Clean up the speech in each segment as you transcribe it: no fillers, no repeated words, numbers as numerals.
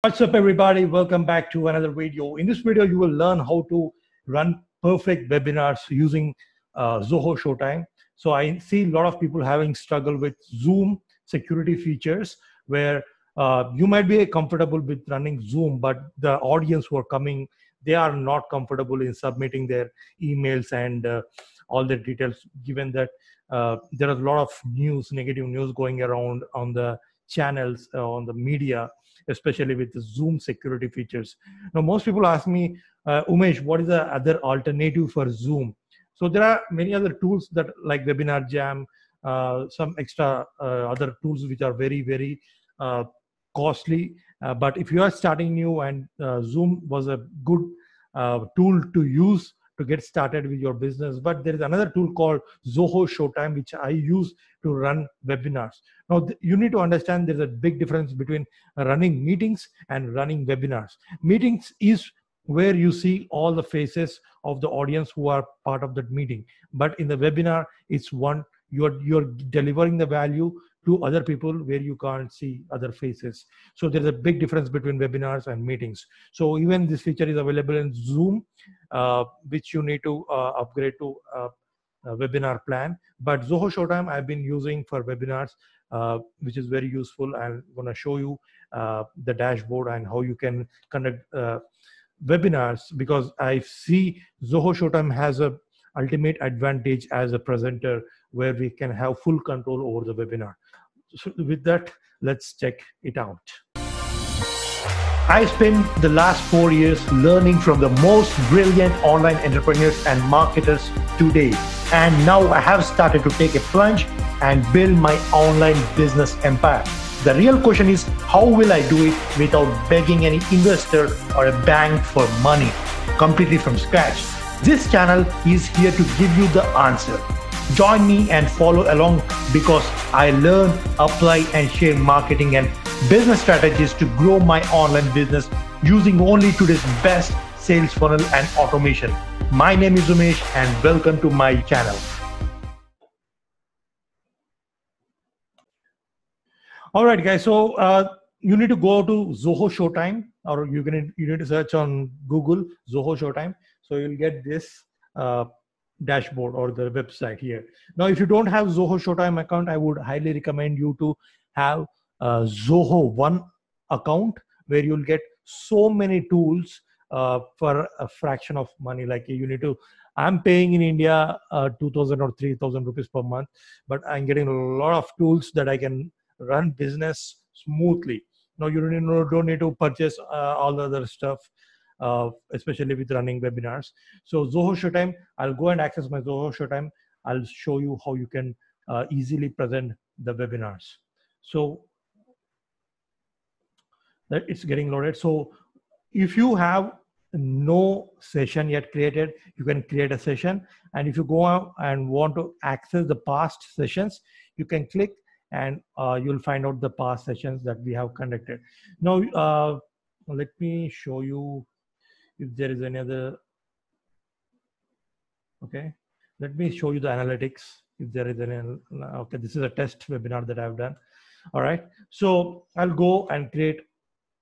What's up, everybody? Welcome back to another video. In this video, you will learn how to run perfect webinars using Zoho Showtime. So I see a lot of people having struggle with Zoom security features where you might be comfortable with running Zoom, but the audience who are coming, they are not comfortable in submitting their emails and all the details, given that there is a lot of news, negative news going around on the channels, on the media, especially with the Zoom security features. Now, most people ask me, Umesh, what is the other alternative for Zoom? So there are many other tools that like Webinar Jam, some extra other tools which are very, very costly. But if you are starting new and Zoom was a good tool to use to get started with your business. But there is another tool called Zoho Showtime, which I use to run webinars. Now, you need to understand there's a big difference between running meetings and running webinars. Meetings is where you see all the faces of the audience who are part of that meeting. But in the webinar, it's one, you're delivering the value to other people where you can't see other faces. So there's a big difference between webinars and meetings. So even this feature is available in Zoom, which you need to upgrade to a webinar plan. But Zoho Showtime I've been using for webinars, which is very useful. I'm going to show you the dashboard and how you can conduct webinars, because I see Zoho Showtime has a ultimate advantage as a presenter where we can have full control over the webinar. So with that, let's check it out. I spent the last 4 years learning from the most brilliant online entrepreneurs and marketers today. And now I have started to take a plunge and build my online business empire. The real question is, how will I do it without begging any investor or a bank for money, completely from scratch? This channel is here to give you the answer. Join me and follow along, because I learn, apply, and share marketing and business strategies to grow my online business using only today's best sales funnel and automation. My name is Umesh and welcome to my channel. All right, guys. So you need to go to Zoho Showtime, or you need to search on Google Zoho Showtime. So you'll get this dashboard or the website here. Now, if you don't have Zoho Showtime account, I would highly recommend you to have a Zoho One account, where you'll get so many tools for a fraction of money. Like you need to, I'm paying in India 2,000 or 3,000 rupees per month, but I'm getting a lot of tools that I can run business smoothly. Now you don't need to purchase all the other stuff, especially with running webinars. So Zoho Showtime, I'll go and access my Zoho Showtime. I'll show you how you can easily present the webinars. So that it's getting loaded. So if you have no session yet created, you can create a session. And if you go out and want to access the past sessions, you can click and you'll find out the past sessions that we have conducted. Now, let me show you if there is any other. Okay, let me show you the analytics. If there is any, okay, this is a test webinar that I've done. All right, so I'll go and create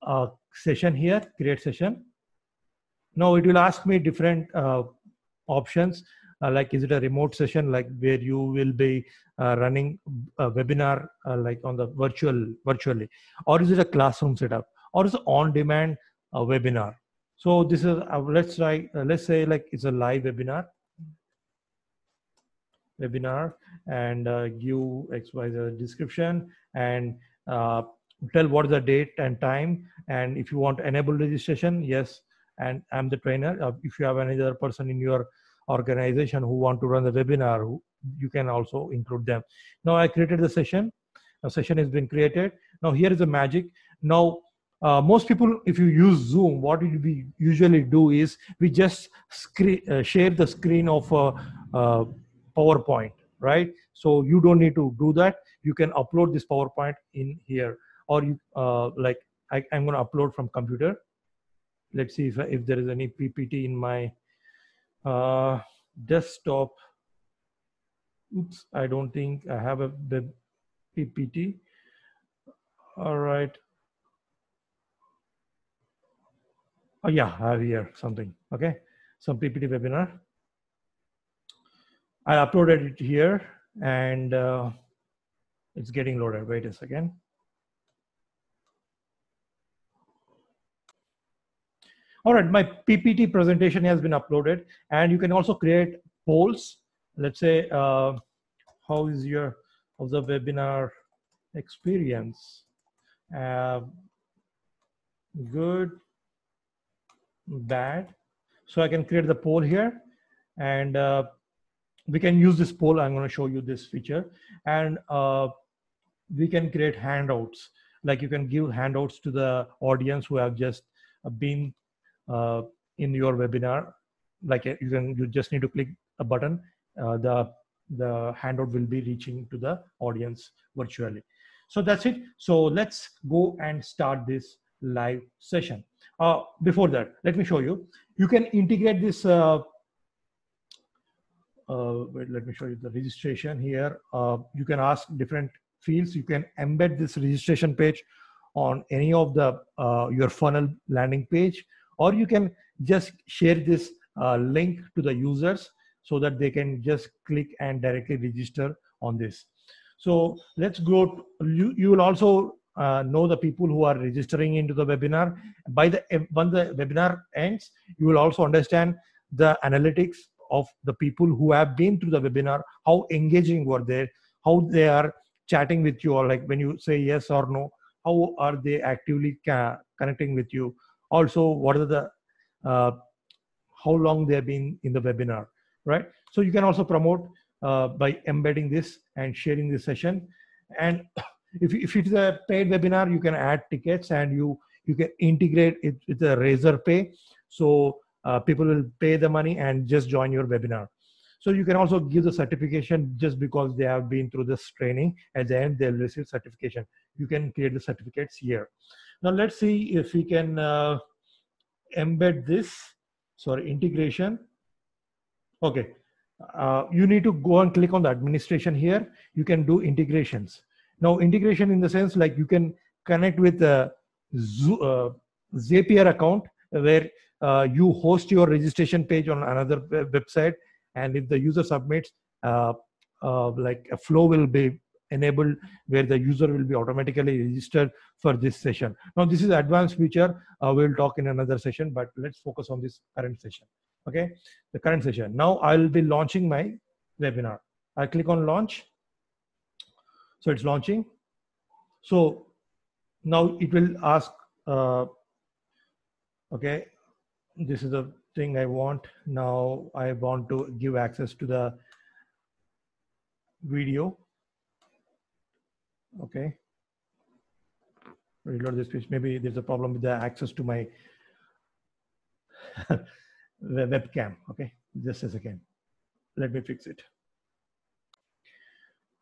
a session here, create session. Now it will ask me different options, like is it a remote session, like where you will be running a webinar like on the virtually, or is it a classroom setup, or is it on-demand webinar? So this is let's try. Let's say like it's a live webinar, and give XYZ description and tell what is the date and time, and if you want to enable registration, yes. And I'm the trainer. If you have any other person in your organization who want to run the webinar, you can also include them. Now I created the session. A session has been created. Now here is the magic. Now most people, if you use Zoom, what we usually do is we just share the screen of PowerPoint, right? So you don't need to do that. You can upload this PowerPoint in here, or you like I'm going to upload from computer. Let's see if there is any PPT in my desktop. Oops, I don't think I have a PPT. All right. Oh yeah, I have here something. Okay, some PPT webinar. I uploaded it here, and it's getting loaded. Wait a second. All right, my PPT presentation has been uploaded, and you can also create polls. Let's say, how is the webinar experience? Good, bad. So I can create the poll here, and we can use this poll. I'm going to show you this feature, and we can create handouts. Like you can give handouts to the audience who have just been in your webinar. Like you just need to click a button. The handout will be reaching to the audience virtually. So that's it. So let's go and start this live session. Before that, let me show you. You can integrate this. Wait, let me show you the registration here. You can ask different fields. You can embed this registration page on any of the your funnel landing page, or you can just share this link to the users so that they can just click and directly register on this. So let's go. You will also know the people who are registering into the webinar. When the webinar ends, you will also understand the analytics of the people who have been through the webinar, how engaging were they, how they are chatting with you, or like when you say yes or no, how are they actively connecting with you. Also, what are the how long they have been in the webinar, right? So you can also promote by embedding this and sharing this session. And if it is a paid webinar, you can add tickets, and you can integrate it with a Razorpay. So people will pay the money and just join your webinar. So you can also give the certification just because they have been through this training. At the end, they'll receive certification. You can create the certificates here. Now let's see if we can embed this. Sorry, integration. Okay. You need to go and click on the administration here. You can do integrations. Now integration in the sense like you can connect with a Zapier account where you host your registration page on another website, and if the user submits, like a flow will be enabled where the user will be automatically registered for this session. Now this is advanced feature. We'll talk in another session, but let's focus on this current session. Okay, the current session. Now I'll be launching my webinar. I click on launch. So it's launching. So now it will ask, okay, this is the thing I want. Now I want to give access to the video. Okay. Reload this page. Maybe there's a problem with the access to my webcam. Okay, just a second. Let me fix it.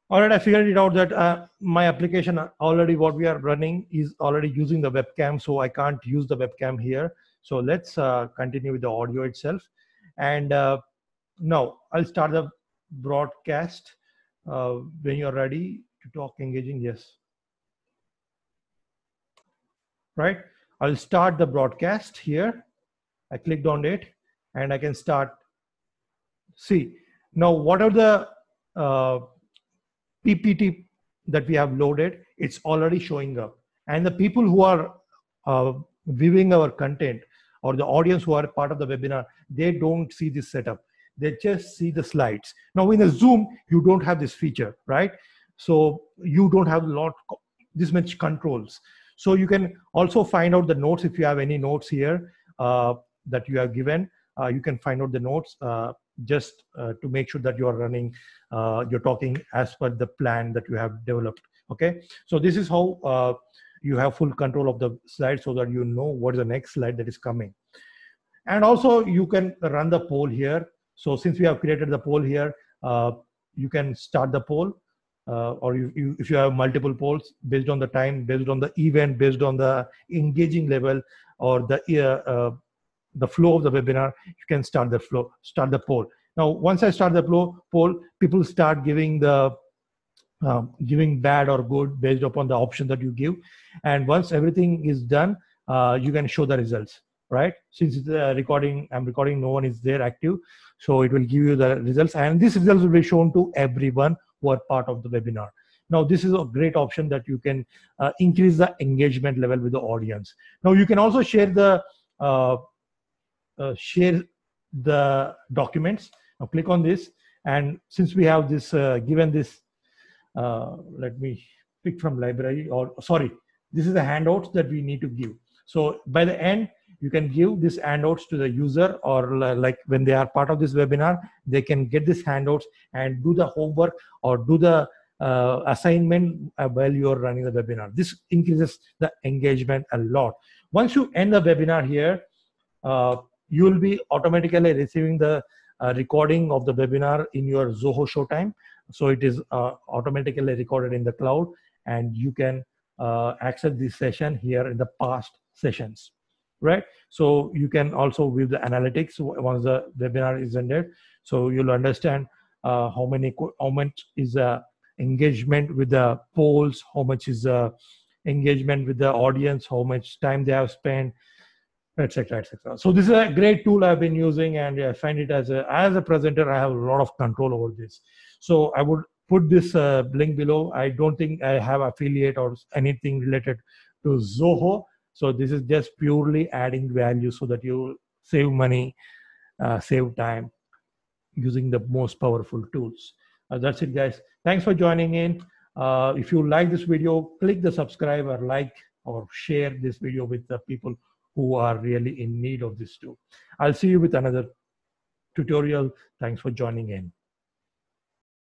All right, I figured it out that my application already, what we are running is already using the webcam, so I can't use the webcam here. So let's continue with the audio itself. And now I'll start the broadcast when you're ready to talk engaging. Yes. Right. I'll start the broadcast here. I clicked on it and I can start. See, now what are the PPT that we have loaded? It's already showing up. And the people who are viewing our content, or the audience who are part of the webinar, they don't see this setup. They just see the slides. Now in a Zoom, you don't have this feature, right? So you don't have this much controls. So you can also find out the notes if you have any notes here that you have given. You can find out the notes just to make sure that you are running, you're talking as per the plan that you have developed. Okay, so this is how you have full control of the slide, so that you know what is the next slide that is coming. And also you can run the poll here. So since we have created the poll here, you can start the poll. Or if you have multiple polls based on the time, based on the event, based on the engaging level, or the flow of the webinar, you can start the poll. Now, once I start the poll, people start giving bad or good based upon the option that you give. And once everything is done, you can show the results. right? Since it's recording, I'm recording, no one is there active. So it will give you the results, and these results will be shown to everyone who are part of the webinar. Now, this is a great option that you can increase the engagement level with the audience. Now, you can also share the documents. Now, click on this, and since we have this given this, let me pick from library, or sorry, this is the handouts that we need to give. So by the end, you can give these handouts to the user, or like when they are part of this webinar, they can get these handouts and do the homework or do the assignment while you are running the webinar. This increases the engagement a lot. Once you end the webinar here, you will be automatically receiving the recording of the webinar in your Zoho Showtime. So it is automatically recorded in the cloud, and you can access this session here in the past sessions, right? So you can also view the analytics once the webinar is ended. So you'll understand how much is engagement with the polls, how much is engagement with the audience, how much time they have spent, etc., etc. So this is a great tool I've been using, and I find it as a presenter, I have a lot of control over this. So I would put this link below. I don't think I have affiliate or anything related to Zoho. So this is just purely adding value so that you save money, save time using the most powerful tools. That's it, guys. Thanks for joining in. If you like this video, click the subscribe or like or share this video with the people who are really in need of this tool. I'll see you with another tutorial. Thanks for joining in.